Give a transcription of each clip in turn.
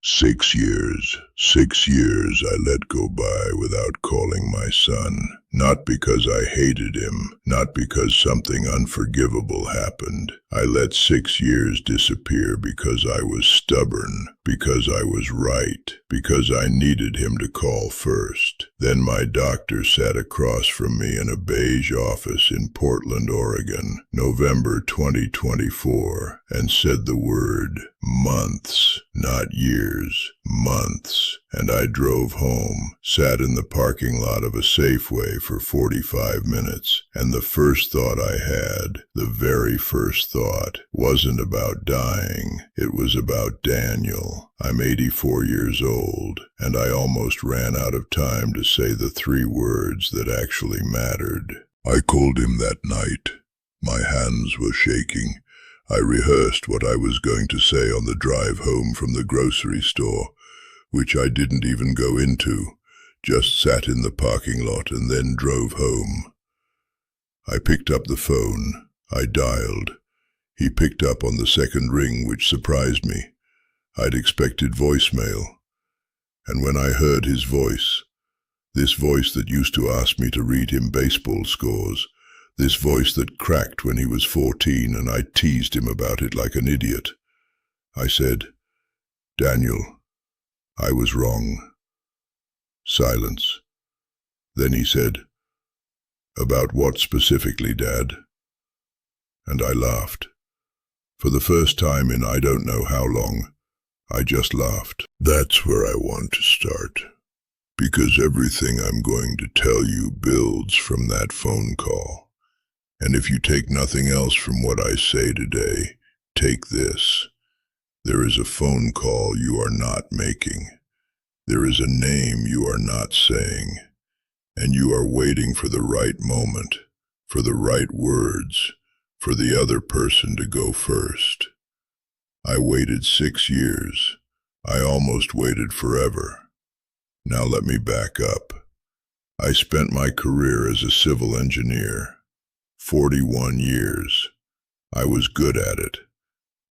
6 years. 6 years I let go by without calling my son. Not because I hated him, not because something unforgivable happened. I let 6 years disappear because I was stubborn, because I was right, because I needed him to call first. Then my doctor sat across from me in a beige office in Portland, Oregon, November 2024, and said the word months, not years, months. And I drove home, sat in the parking lot of a Safeway for 45 minutes, and the first thought I had, the very first thought, wasn't about dying. It was about Daniel. I'm 84 years old, and I almost ran out of time to say the 3 words that actually mattered. I called him that night. My hands were shaking. I rehearsed what I was going to say on the drive home from the grocery store, which I didn't even go into, just sat in the parking lot and then drove home. I picked up the phone. I dialed. He picked up on the second ring, which surprised me. I'd expected voicemail. And when I heard his voice, this voice that used to ask me to read him baseball scores, this voice that cracked when he was 14 and I teased him about it like an idiot, I said, "Daniel, I was wrong." Silence. Then he said, "About what specifically, Dad?" And I laughed. For the first time in I don't know how long, I just laughed. That's where I want to start, because everything I'm going to tell you builds from that phone call. And if you take nothing else from what I say today, take this. There is a phone call you are not making. There is a name you are not saying. And you are waiting for the right moment, for the right words, for the other person to go first. I waited 6 years. I almost waited forever. Now let me back up. I spent my career as a civil engineer. 41 years. I was good at it.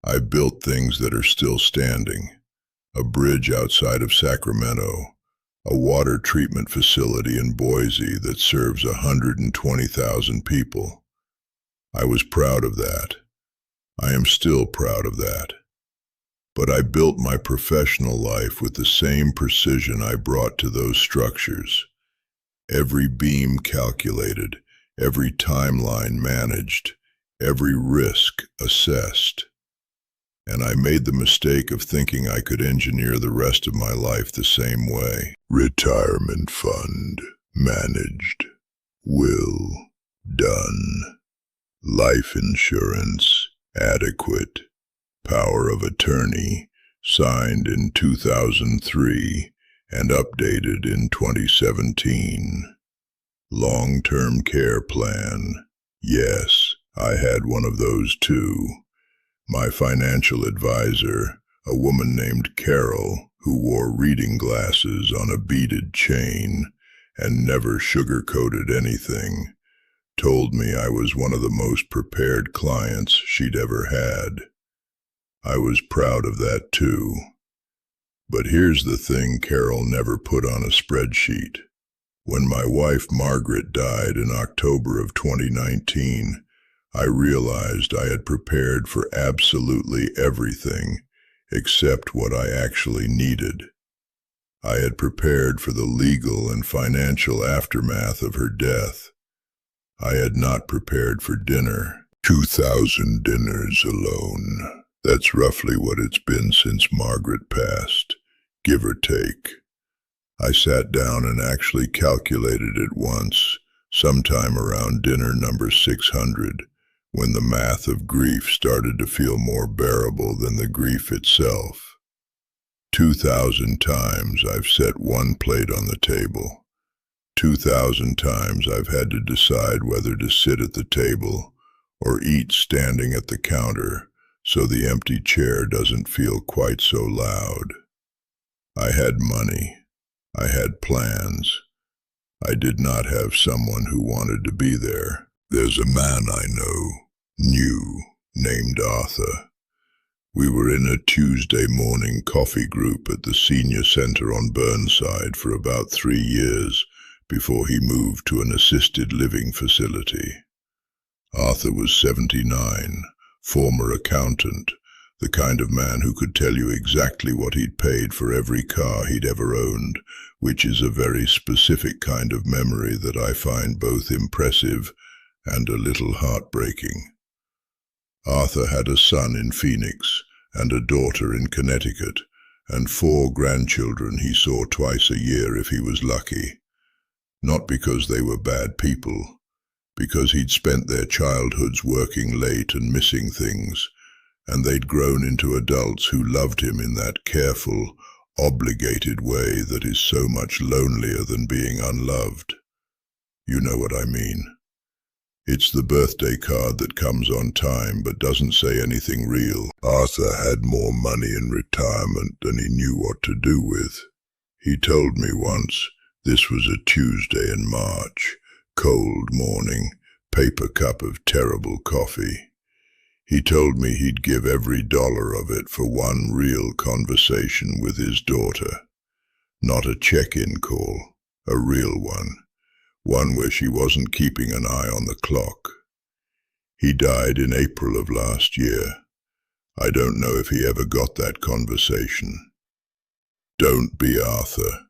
I built things that are still standing. A bridge outside of Sacramento, a water treatment facility in Boise that serves 120,000 people. I was proud of that. I am still proud of that. But I built my professional life with the same precision I brought to those structures. Every beam calculated, every timeline managed, every risk assessed. And I made the mistake of thinking I could engineer the rest of my life the same way. Retirement fund, managed. Will, done. Life insurance, adequate. Power of attorney, signed in 2003 and updated in 2017. Long-term care plan. Yes, I had one of those too. My financial advisor, a woman named Carol, who wore reading glasses on a beaded chain and never sugar-coated anything, told me I was one of the most prepared clients she'd ever had. I was proud of that too. But here's the thing Carol never put on a spreadsheet. When my wife Margaret died in October of 2019, I realized I had prepared for absolutely everything except what I actually needed. I had prepared for the legal and financial aftermath of her death. I had not prepared for dinner. 2,000 dinners alone. That's roughly what it's been since Margaret passed, give or take. I sat down and actually calculated it once, sometime around dinner number 600, when the math of grief started to feel more bearable than the grief itself. 2,000 times I've set one plate on the table. 2,000 times I've had to decide whether to sit at the table or eat standing at the counter, so the empty chair doesn't feel quite so loud. I had money. I had plans. I did not have someone who wanted to be there. There's a man I knew, named Arthur. We were in a Tuesday morning coffee group at the senior center on Burnside for about 3 years before he moved to an assisted living facility. Arthur was 79, former accountant, the kind of man who could tell you exactly what he'd paid for every car he'd ever owned, which is a very specific kind of memory that I find both impressive and a little heartbreaking. Arthur had a son in Phoenix and a daughter in Connecticut, and 4 grandchildren he saw twice a year if he was lucky. Not because they were bad people, because he'd spent their childhoods working late and missing things, and they'd grown into adults who loved him in that careful, obligated way that is so much lonelier than being unloved. You know what I mean. It's the birthday card that comes on time but doesn't say anything real. Arthur had more money in retirement than he knew what to do with. He told me once, this was a Tuesday in March, cold morning, paper cup of terrible coffee. He told me he'd give every dollar of it for one real conversation with his daughter. Not a check-in call, a real one. One where she wasn't keeping an eye on the clock. He died in April of last year. I don't know if he ever got that conversation. Don't be Arthur.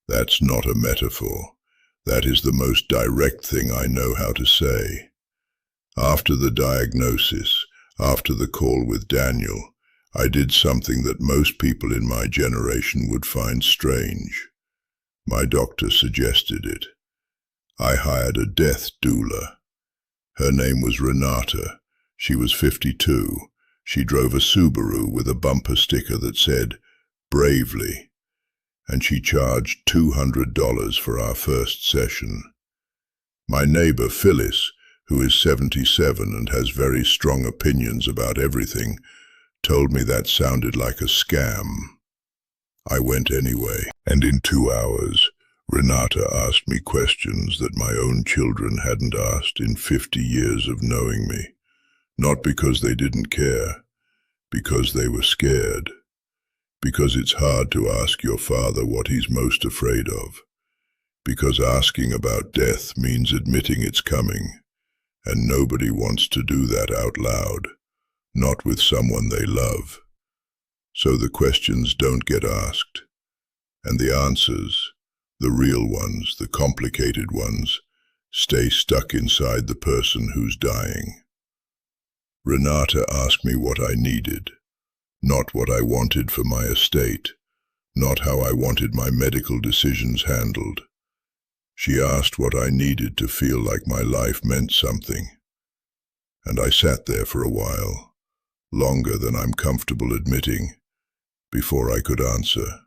That's not a metaphor. That is the most direct thing I know how to say. After the diagnosis, after the call with Daniel, I did something that most people in my generation would find strange. My doctor suggested it. I hired a death doula. Her name was Renata. She was 52. She drove a Subaru with a bumper sticker that said, "Bravely," and she charged $200 for our first session. My neighbor, Phyllis, who is 77 and has very strong opinions about everything, told me that sounded like a scam. I went anyway, and in 2 hours, Renata asked me questions that my own children hadn't asked in 50 years of knowing me. Not because they didn't care, because they were scared. Because it's hard to ask your father what he's most afraid of. Because asking about death means admitting it's coming, and nobody wants to do that out loud, not with someone they love. So the questions don't get asked, and the answers, the real ones, the complicated ones, stay stuck inside the person who's dying. Renata asked me what I needed, not what I wanted for my estate, not how I wanted my medical decisions handled. She asked what I needed to feel like my life meant something. And I sat there for a while, longer than I'm comfortable admitting, before I could answer.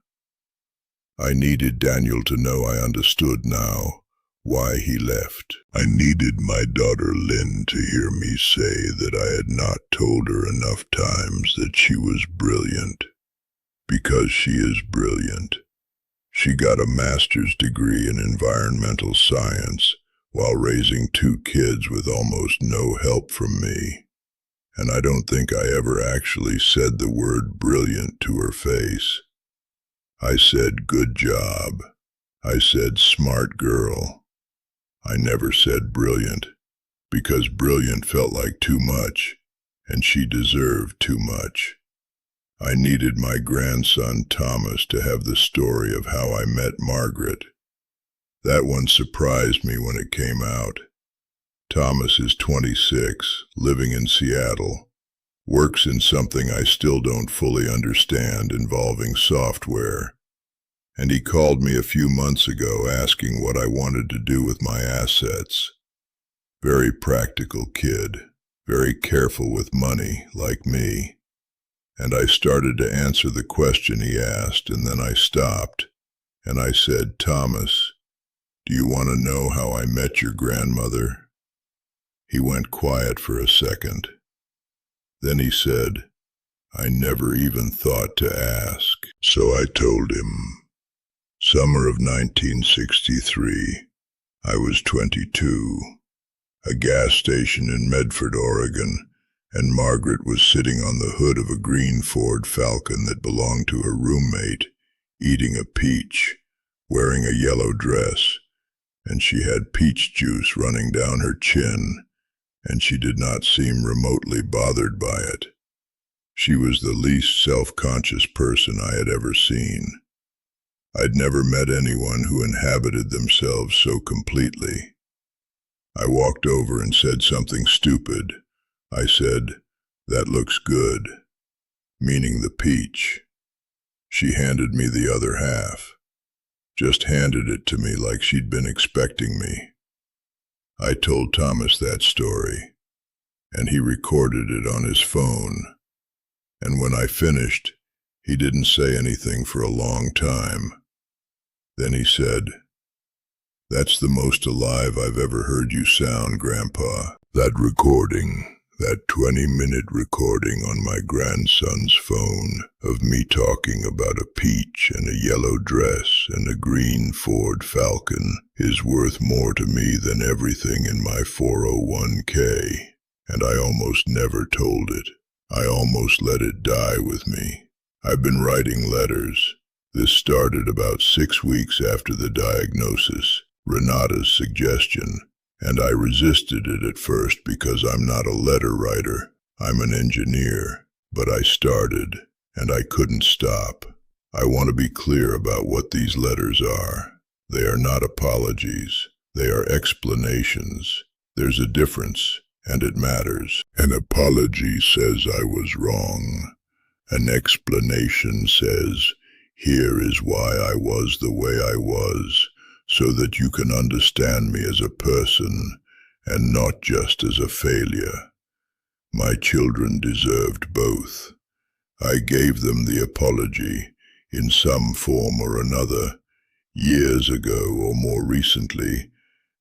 I needed Daniel to know I understood now why he left. I needed my daughter Lynn to hear me say that I had not told her enough times that she was brilliant. Because she is brilliant. She got a master's degree in environmental science while raising 2 kids with almost no help from me. And I don't think I ever actually said the word brilliant to her face. I said, "Good job." I said, "Smart girl." I never said brilliant, because brilliant felt like too much, and she deserved too much. I needed my grandson Thomas to have the story of how I met Margaret. That one surprised me when it came out. Thomas is 26, living in Seattle, works in something I still don't fully understand involving software. And he called me a few months ago asking what I wanted to do with my assets. Very practical kid, very careful with money, like me. And I started to answer the question he asked, and then I stopped, and I said, "Thomas, do you want to know how I met your grandmother?" He went quiet for a second. Then he said, "I never even thought to ask." So I told him. Summer of 1963. I was 22. A gas station in Medford, Oregon, and Margaret was sitting on the hood of a green Ford Falcon that belonged to her roommate, eating a peach, wearing a yellow dress, and she had peach juice running down her chin, and she did not seem remotely bothered by it. She was the least self-conscious person I had ever seen. I'd never met anyone who inhabited themselves so completely. I walked over and said something stupid. I said, "That looks good," meaning the peach. She handed me the other half, just handed it to me like she'd been expecting me. I told Thomas that story, and he recorded it on his phone. And when I finished, he didn't say anything for a long time. Then he said, "That's the most alive I've ever heard you sound, Grandpa." That recording, that 20-minute recording on my grandson's phone of me talking about a peach and a yellow dress and a green Ford Falcon is worth more to me than everything in my 401k, and I almost never told it. I almost let it die with me. I've been writing letters. This started about 6 weeks after the diagnosis, Renata's suggestion, and I resisted it at first because I'm not a letter writer. I'm an engineer. But I started, and I couldn't stop. I want to be clear about what these letters are. They are not apologies. They are explanations. There's a difference, and it matters. An apology says I was wrong. An explanation says, "Here is why I was the way I was, so that you can understand me as a person and not just as a failure." My children deserved both. I gave them the apology in some form or another, years ago or more recently,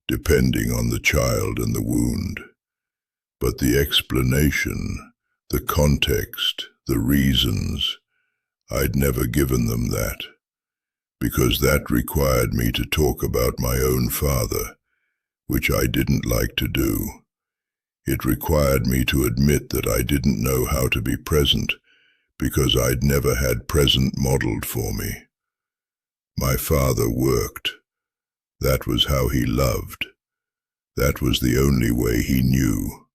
depending on the child and the wound. But the explanation, the context, the reasons, I'd never given them that, because that required me to talk about my own father, which I didn't like to do. It required me to admit that I didn't know how to be present, because I'd never had present modeled for me. My father worked. That was how he loved. That was the only way he knew.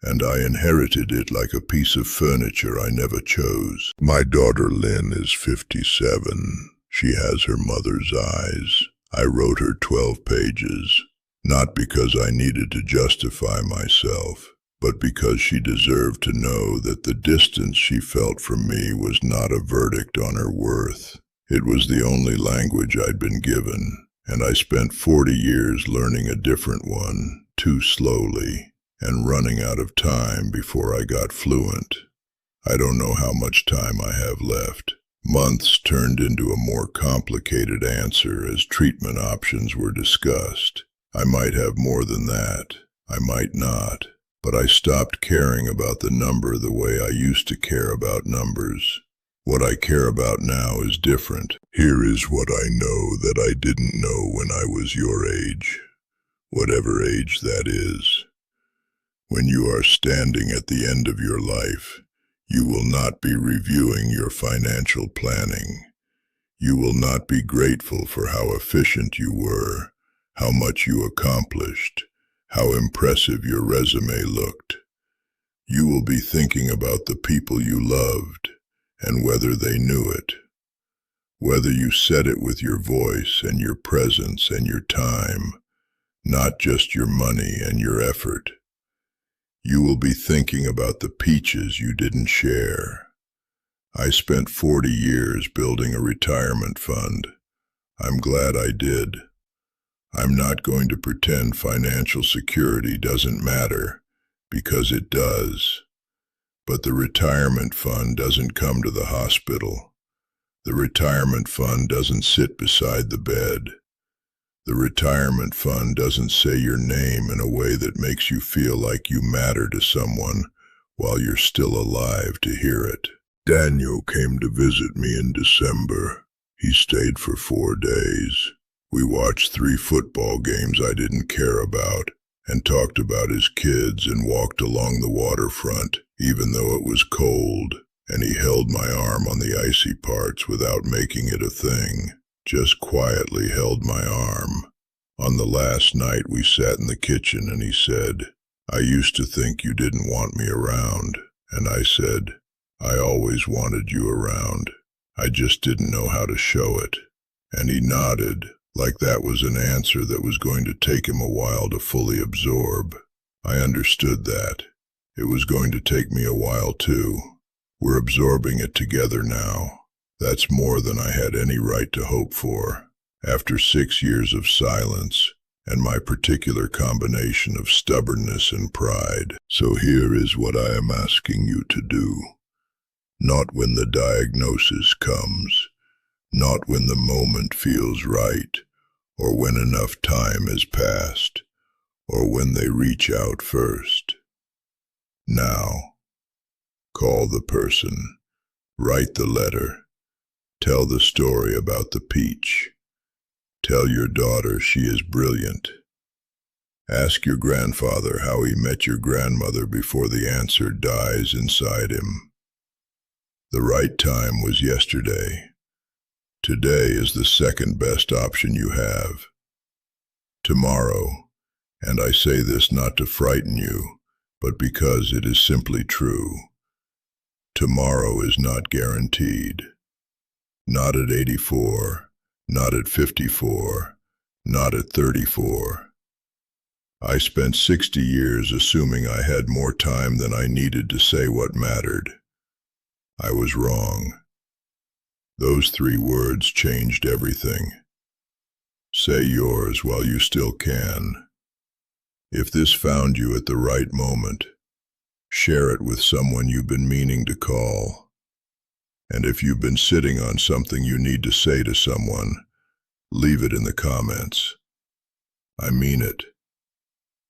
And I inherited it like a piece of furniture I never chose. My daughter Lynn is 57. She has her mother's eyes. I wrote her 12 pages, not because I needed to justify myself, but because she deserved to know that the distance she felt from me was not a verdict on her worth. It was the only language I'd been given, and I spent 40 years learning a different one, too slowly, and running out of time before I got fluent. I don't know how much time I have left. Months turned into a more complicated answer as treatment options were discussed. I might have more than that. I might not. But I stopped caring about the number the way I used to care about numbers. What I care about now is different. Here is what I know that I didn't know when I was your age, whatever age that is. When you are standing at the end of your life, you will not be reviewing your financial planning. You will not be grateful for how efficient you were, how much you accomplished, how impressive your resume looked. You will be thinking about the people you loved and whether they knew it, whether you said it with your voice and your presence and your time, not just your money and your effort. You will be thinking about the peaches you didn't share. I spent 40 years building a retirement fund. I'm glad I did. I'm not going to pretend financial security doesn't matter, because it does. But the retirement fund doesn't come to the hospital. The retirement fund doesn't sit beside the bed. The retirement fund doesn't say your name in a way that makes you feel like you matter to someone while you're still alive to hear it. Daniel came to visit me in December. He stayed for 4 days. We watched 3 football games I didn't care about. and talked about his kids and walked along the waterfront, even though it was cold, and he held my arm on the icy parts without making it a thing, just quietly held my arm. On the last night we sat in the kitchen and he said, "I used to think you didn't want me around," and I said, "I always wanted you around. I just didn't know how to show it." And he nodded, like that was an answer that was going to take him a while to fully absorb. I understood that. It was going to take me a while too. We're absorbing it together now. That's more than I had any right to hope for. After 6 years of silence, and my particular combination of stubbornness and pride. So here is what I am asking you to do. Not when the diagnosis comes, not when the moment feels right, or when enough time has passed, or when they reach out first. Now, call the person, write the letter, tell the story about the peach. Tell your daughter she is brilliant. Ask your grandfather how he met your grandmother before the answer dies inside him. The right time was yesterday. Today is the second best option you have. Tomorrow, and I say this not to frighten you, but because it is simply true, tomorrow is not guaranteed. Not at 84. Not at 54, not at 34. I spent 60 years assuming I had more time than I needed to say what mattered. I was wrong. Those 3 words changed everything. Say yours while you still can. If this found you at the right moment, share it with someone you've been meaning to call. And if you've been sitting on something you need to say to someone, leave it in the comments. I mean it.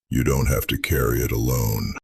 You don't have to carry it alone.